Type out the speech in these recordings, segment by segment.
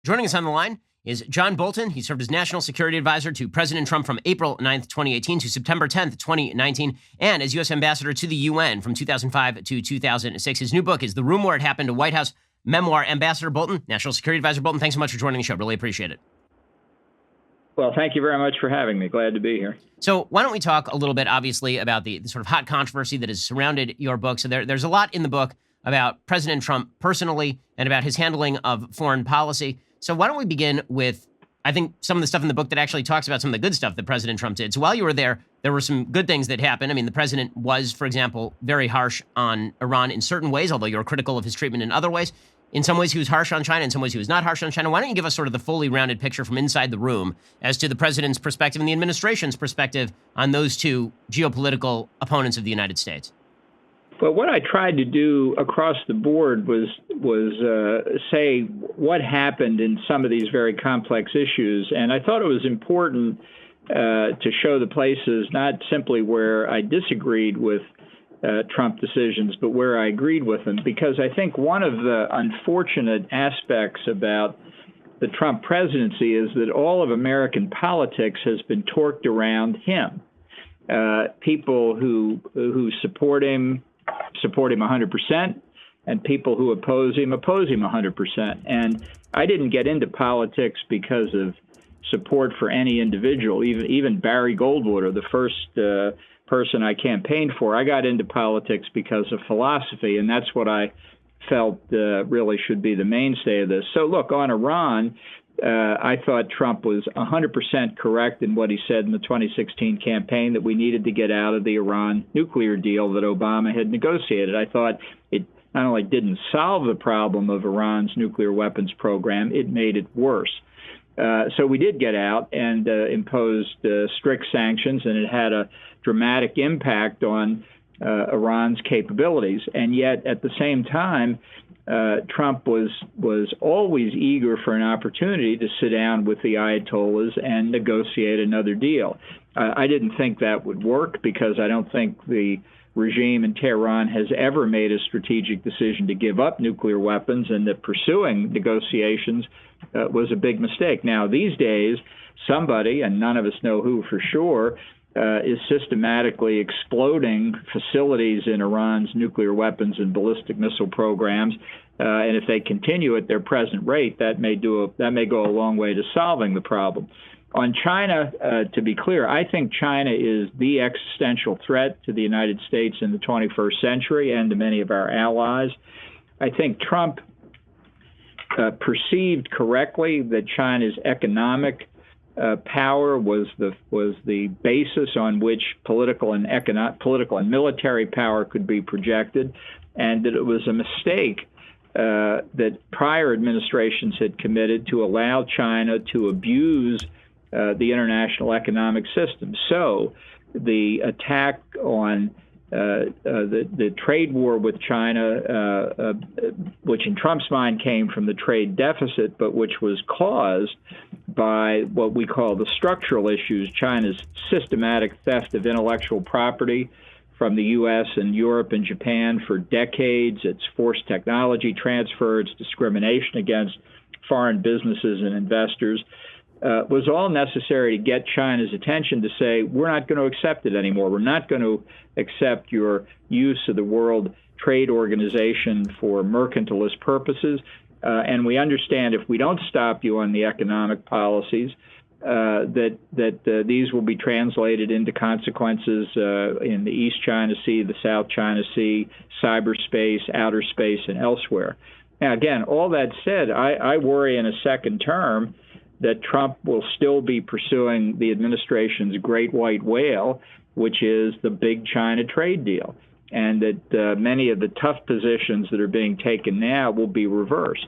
Joining us on the line is John Bolton. He served as National Security Advisor to President Trump from April 9th, 2018 to September 10th, 2019, and as U.S. Ambassador to the UN from 2005 to 2006. His new book is The Room Where It Happened, a White House memoir. Ambassador Bolton, National Security Advisor Bolton, thanks so much for joining the show. Really appreciate it. Well, thank you very much for having me. Glad to be here. So why don't we talk a little bit, obviously, about the sort of hot controversy that has surrounded your book. So there's a lot in the book about President Trump personally and about his handling of foreign policy. So why don't we begin with, I think, some of the stuff in the book that actually talks about some of the good stuff that President Trump did. So while you were there were some good things that happened. I mean, the president was, for example, very harsh on Iran in certain ways, although you're critical of his treatment in other ways. In some ways, he was harsh on China. In some ways, he was not harsh on China. Why don't you give us sort of the fully rounded picture from inside the room as to the president's perspective and the administration's perspective on those two geopolitical opponents of the United States? Well, what I tried to do across the board was say what happened in some of these very complex issues. And I thought it was important to show the places not simply where I disagreed with Trump decisions, but where I agreed with them, because I think one of the unfortunate aspects about the Trump presidency is that all of American politics has been torqued around him. People who support him 100%, and people who oppose him 100%. And I didn't get into politics because of support for any individual, even Barry Goldwater, the first person I campaigned for. I got into politics because of philosophy, and that's what I felt really should be the mainstay of this. So look, on Iran, I thought Trump was 100% correct in what he said in the 2016 campaign, that we needed to get out of the Iran nuclear deal that Obama had negotiated. I thought it not only didn't solve the problem of Iran's nuclear weapons program, it made it worse. So we did get out and imposed strict sanctions, and it had a dramatic impact on Iran's capabilities. And yet, at the same time, Trump was always eager for an opportunity to sit down with the Ayatollahs and negotiate another deal. I didn't think that would work, because I don't think the regime in Tehran has ever made a strategic decision to give up nuclear weapons, and that pursuing negotiations was a big mistake. Now, these days, somebody, and none of us know who for sure, is systematically exploding facilities in Iran's nuclear weapons and ballistic missile programs. And if they continue at their present rate, that may go a long way to solving the problem. On China, to be clear, I think China is the existential threat to the United States in the 21st century and to many of our allies. I think Trump perceived correctly that China's economic power was the basis on which political and military power could be projected, and that it was a mistake that prior administrations had committed to allow China to abuse the international economic system. So the attack on the trade war with China, which in Trump's mind came from the trade deficit, but which was caused by what we call the structural issues, China's systematic theft of intellectual property from the U.S. and Europe and Japan for decades, its forced technology transfer, its discrimination against foreign businesses and investors, was all necessary to get China's attention to say, we're not going to accept it anymore. We're not going to accept your use of the World Trade Organization for mercantilist purposes. And we understand if we don't stop you on the economic policies, that these will be translated into consequences in the East China Sea, the South China Sea, cyberspace, outer space, and elsewhere. Now, again, all that said, I worry in a second term that Trump will still be pursuing the administration's great white whale, which is the big China trade deal, and that many of the tough positions that are being taken now will be reversed.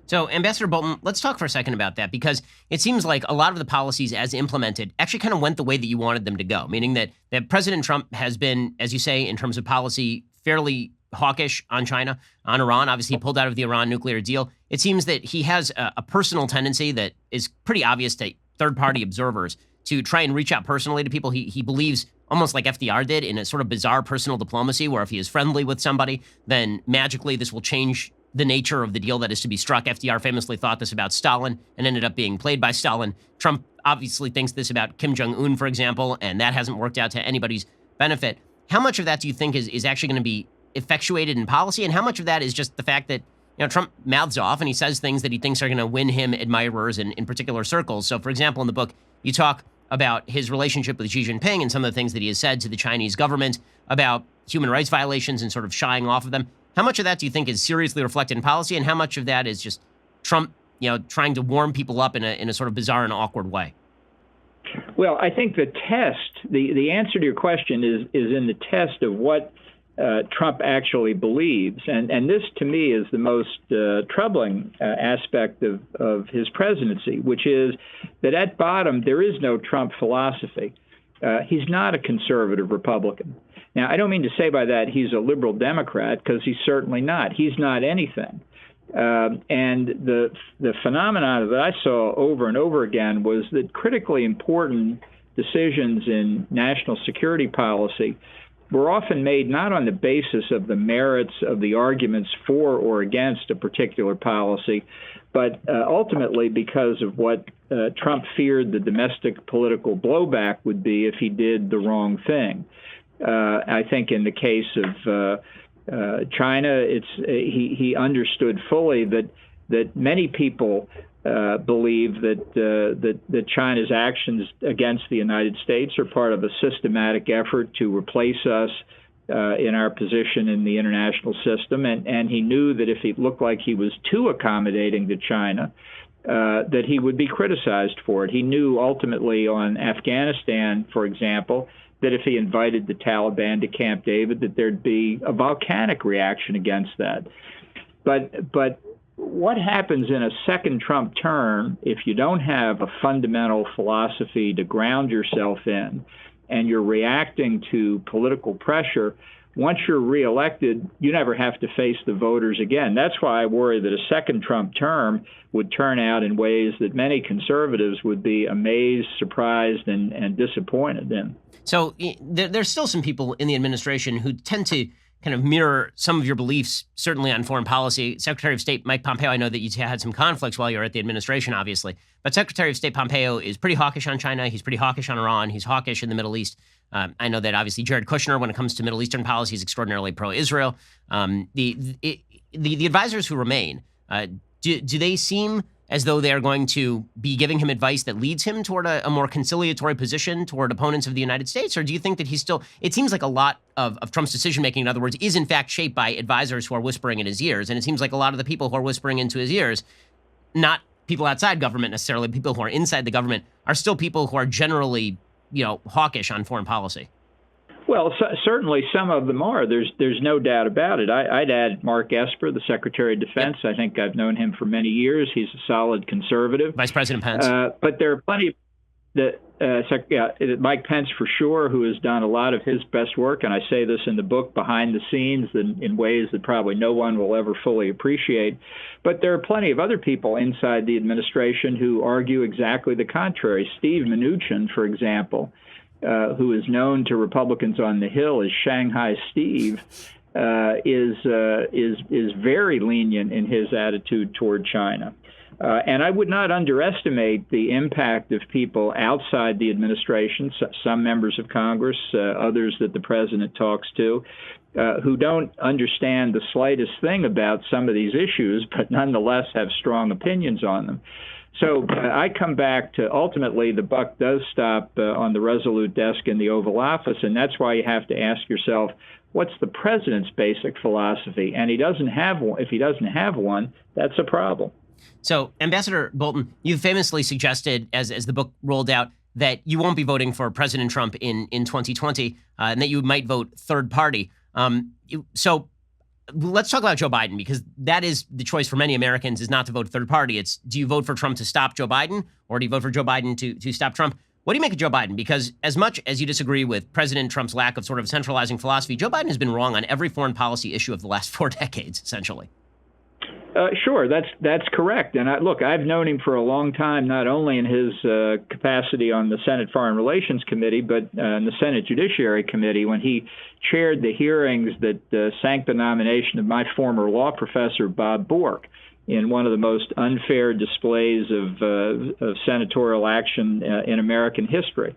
So, Ambassador Bolton, let's talk for a second about that, because it seems like a lot of the policies as implemented actually kind of went the way that you wanted them to go, meaning that President Trump has been, as you say, in terms of policy, fairly hawkish on China, on Iran. Obviously, he pulled out of the Iran nuclear deal. It seems that he has a personal tendency that is pretty obvious to third-party observers to try and reach out personally to people. He believes, almost like FDR did, in a sort of bizarre personal diplomacy, where if he is friendly with somebody, then magically this will change the nature of the deal that is to be struck. FDR famously thought this about Stalin and ended up being played by Stalin. Trump obviously thinks this about Kim Jong-un, for example, and that hasn't worked out to anybody's benefit. How much of that do you think is actually going to be effectuated in policy, and how much of that is just the fact that Trump mouths off and he says things that he thinks are going to win him admirers in particular circles? So, for example, in the book, you talk about his relationship with Xi Jinping and some of the things that he has said to the Chinese government about human rights violations and sort of shying off of them. How much of that do you think is seriously reflected in policy, and how much of that is just Trump, trying to warm people up in a sort of bizarre and awkward way? Well, I think the test, the answer to your question is in the test of what Trump actually believes. And this, to me, is the most troubling aspect of his presidency, which is that at bottom, there is no Trump philosophy. He's not a conservative Republican. Now, I don't mean to say by that he's a liberal Democrat, because he's certainly not. He's not anything. And the phenomenon that I saw over and over again was that critically important decisions in national security policy were often made not on the basis of the merits of the arguments for or against a particular policy, but ultimately because of what Trump feared the domestic political blowback would be if he did the wrong thing. I think in the case of China, he understood fully that many people believe that China's actions against the United States are part of a systematic effort to replace us in our position in the international system, and he knew that if it looked like he was too accommodating to China, that he would be criticized for it. He knew ultimately on Afghanistan, for example, that if he invited the Taliban to Camp David, that there'd be a volcanic reaction against that. But what happens in a second Trump term if you don't have a fundamental philosophy to ground yourself in, and you're reacting to political pressure? Once you're reelected, you never have to face the voters again. That's why I worry that a second Trump term would turn out in ways that many conservatives would be amazed, surprised, and disappointed in. So there's still some people in the administration who tend to kind of mirror some of your beliefs, certainly on foreign policy. Secretary of State Mike Pompeo, I know that you had some conflicts while you were at the administration, obviously. But Secretary of State Pompeo is pretty hawkish on China. He's pretty hawkish on Iran. He's hawkish in the Middle East. I know that obviously Jared Kushner, when it comes to Middle Eastern policy, is extraordinarily pro-Israel. The advisors who remain, do they seem as though they are going to be giving him advice that leads him toward a more conciliatory position toward opponents of the United States? Or do you think that it seems like a lot of Trump's decision-making, in other words, is in fact shaped by advisors who are whispering in his ears? And it seems like a lot of the people who are whispering into his ears, not people outside government necessarily, people who are inside the government, are still people who are generally, hawkish on foreign policy. Well, certainly some of them are. There's no doubt about it. I'd add Mark Esper, the Secretary of Defense. Yep. I think I've known him for many years. He's a solid conservative. Vice President Pence. But there are plenty Mike Pence, for sure, who has done a lot of his best work, and I say this in the book, behind the scenes in ways that probably no one will ever fully appreciate. But there are plenty of other people inside the administration who argue exactly the contrary. Steve Mnuchin, for example, who is known to Republicans on the Hill as Shanghai Steve, is very lenient in his attitude toward China. And I would not underestimate the impact of people outside the administration, some members of Congress, others that the president talks to, who don't understand the slightest thing about some of these issues, but nonetheless have strong opinions on them. So I come back to ultimately the buck does stop on the Resolute desk in the Oval Office, and that's why you have to ask yourself, what's the president's basic philosophy? And he doesn't have one. If he doesn't have one, that's a problem. So, Ambassador Bolton, you famously suggested, as the book rolled out, that you won't be voting for President Trump in 2020, and that you might vote third party. So let's talk about Joe Biden, because that is the choice for many Americans, is not to vote third party. It's, do you vote for Trump to stop Joe Biden, or do you vote for Joe Biden to stop Trump? What do you make of Joe Biden? Because as much as you disagree with President Trump's lack of sort of centralizing philosophy, Joe Biden has been wrong on every foreign policy issue of the last 4 decades, essentially. Sure, that's correct. And look, I've known him for a long time, not only in his capacity on the Senate Foreign Relations Committee, but in the Senate Judiciary Committee when he chaired the hearings that sank the nomination of my former law professor, Bob Bork, in one of the most unfair displays of senatorial action in American history.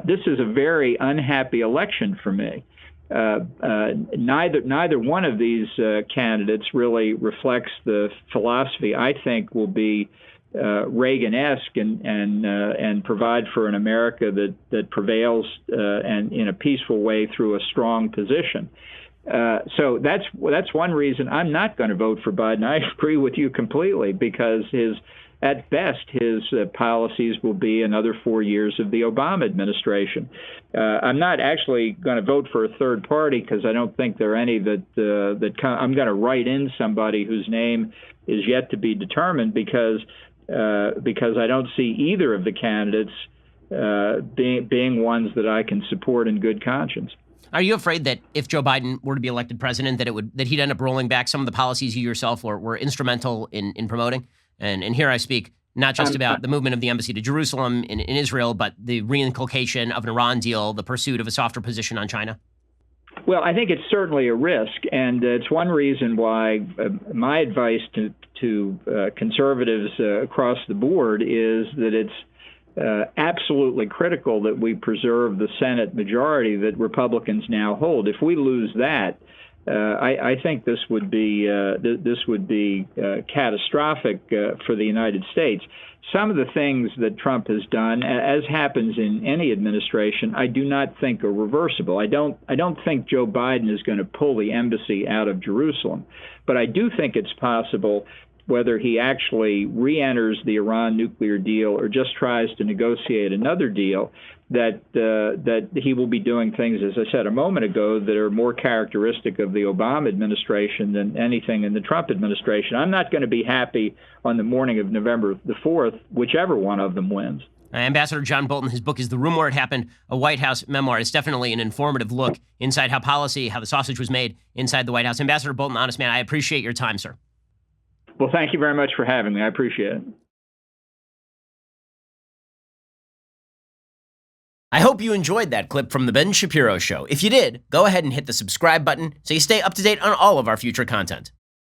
This is a very unhappy election for me. Neither one of these candidates really reflects the philosophy I think will be Reagan-esque and provide for an America that prevails and in a peaceful way through a strong position. So that's one reason I'm not going to vote for Biden. I agree with you completely because at best, his policies will be another 4 years of the Obama administration. I'm not actually going to vote for a third party because I don't think there are any I'm going to write in somebody whose name is yet to be determined because I don't see either of the candidates being ones that I can support in good conscience. Are you afraid that if Joe Biden were to be elected president, that he'd end up rolling back some of the policies you yourself were instrumental in promoting? And here I speak not just about the movement of the embassy to Jerusalem in Israel, but the reinculcation of an Iran deal, the pursuit of a softer position on China. Well, I think it's certainly a risk, and it's one reason why my advice to conservatives across the board is that it's absolutely critical that we preserve the Senate majority that Republicans now hold. If we lose that, I think this would be catastrophic for the United States. Some of the things that Trump has done, as happens in any administration, I do not think are reversible. I don't think Joe Biden is going to pull the embassy out of Jerusalem, but I do think it's possible, whether he actually re-enters the Iran nuclear deal or just tries to negotiate another deal, that he will be doing things, as I said a moment ago, that are more characteristic of the Obama administration than anything in the Trump administration. I'm not going to be happy on the morning of November the 4th, whichever one of them wins. Ambassador John Bolton, his book is The Room Where It Happened, a White House memoir. It's definitely an informative look inside how the sausage was made inside the White House. Ambassador Bolton, honest man, I appreciate your time, sir. Well, thank you very much for having me. I appreciate it. I hope you enjoyed that clip from The Ben Shapiro Show. If you did, go ahead and hit the subscribe button so you stay up to date on all of our future content.